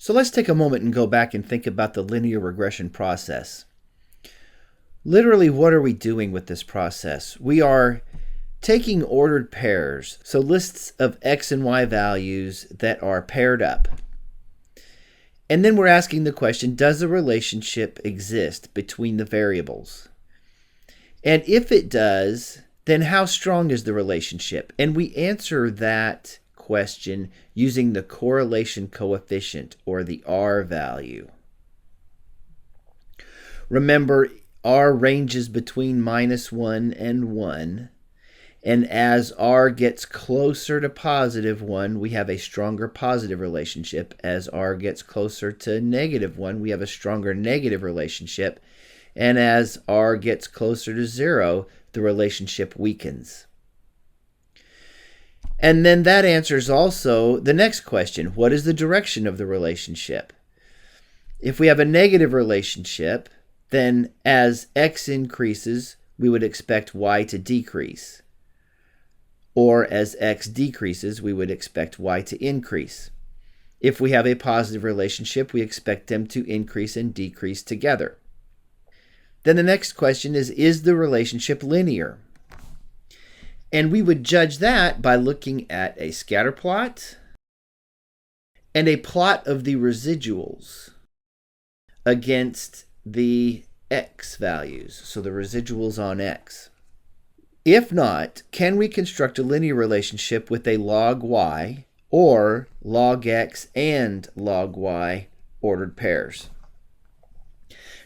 So let's take a moment and go back and think about the linear regression process. Literally, what are we doing with this process? We are taking ordered pairs, so lists of x and y values that are paired up. And then we're asking the question, does a relationship exist between the variables? And if it does, then how strong is the relationship? And we answer that question using the correlation coefficient, or the R value. Remember, R ranges between -1 and 1. And as R gets closer to +1, we have a stronger positive relationship. As R gets closer to -1, we have a stronger negative relationship. And as R gets closer to 0, the relationship weakens. And then that answers also the next question. What is the direction of the relationship? If we have a negative relationship, then as x increases, we would expect y to decrease. Or as x decreases, we would expect y to increase. If we have a positive relationship, we expect them to increase and decrease together. Then the next question is the relationship linear? And we would judge that by looking at a scatter plot and a plot of the residuals against the x values, so the residuals on x. If not, can we construct a linear relationship with a log y or log x and log y ordered pairs?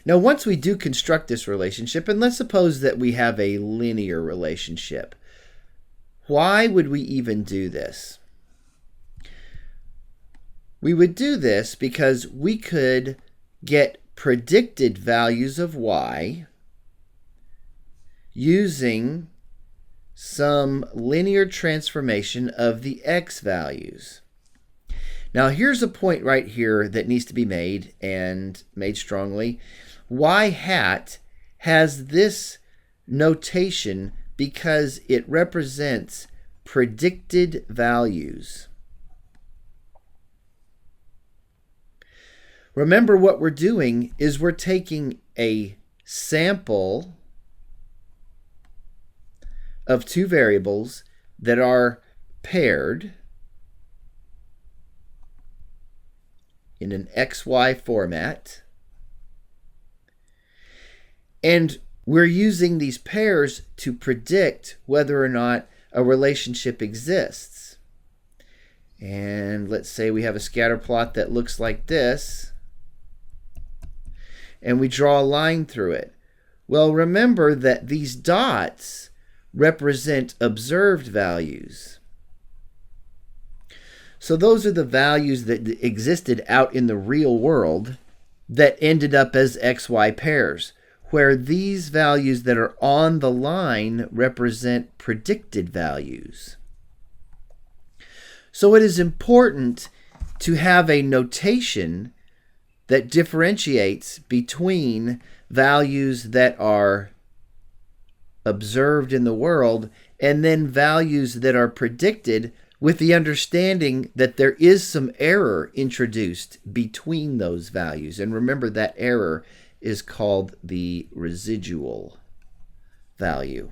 Now, once we do construct this relationship, and let's suppose that we have a linear relationship, why would we even do this? We would do this because we could get predicted values of y using some linear transformation of the x values. Now, here's a point right here that needs to be made, and made strongly. Y hat has this notation because it represents predicted values. Remember, what we're doing is we're taking a sample of two variables that are paired in an XY format, and we're using these pairs to predict whether or not a relationship exists. And let's say we have a scatter plot that looks like this, and we draw a line through it. Well, remember that these dots represent observed values. So those are the values that existed out in the real world that ended up as XY pairs, where these values that are on the line represent predicted values. So it is important to have a notation that differentiates between values that are observed in the world and then values that are predicted, with the understanding that there is some error introduced between those values. And remember, that error is called the residual value.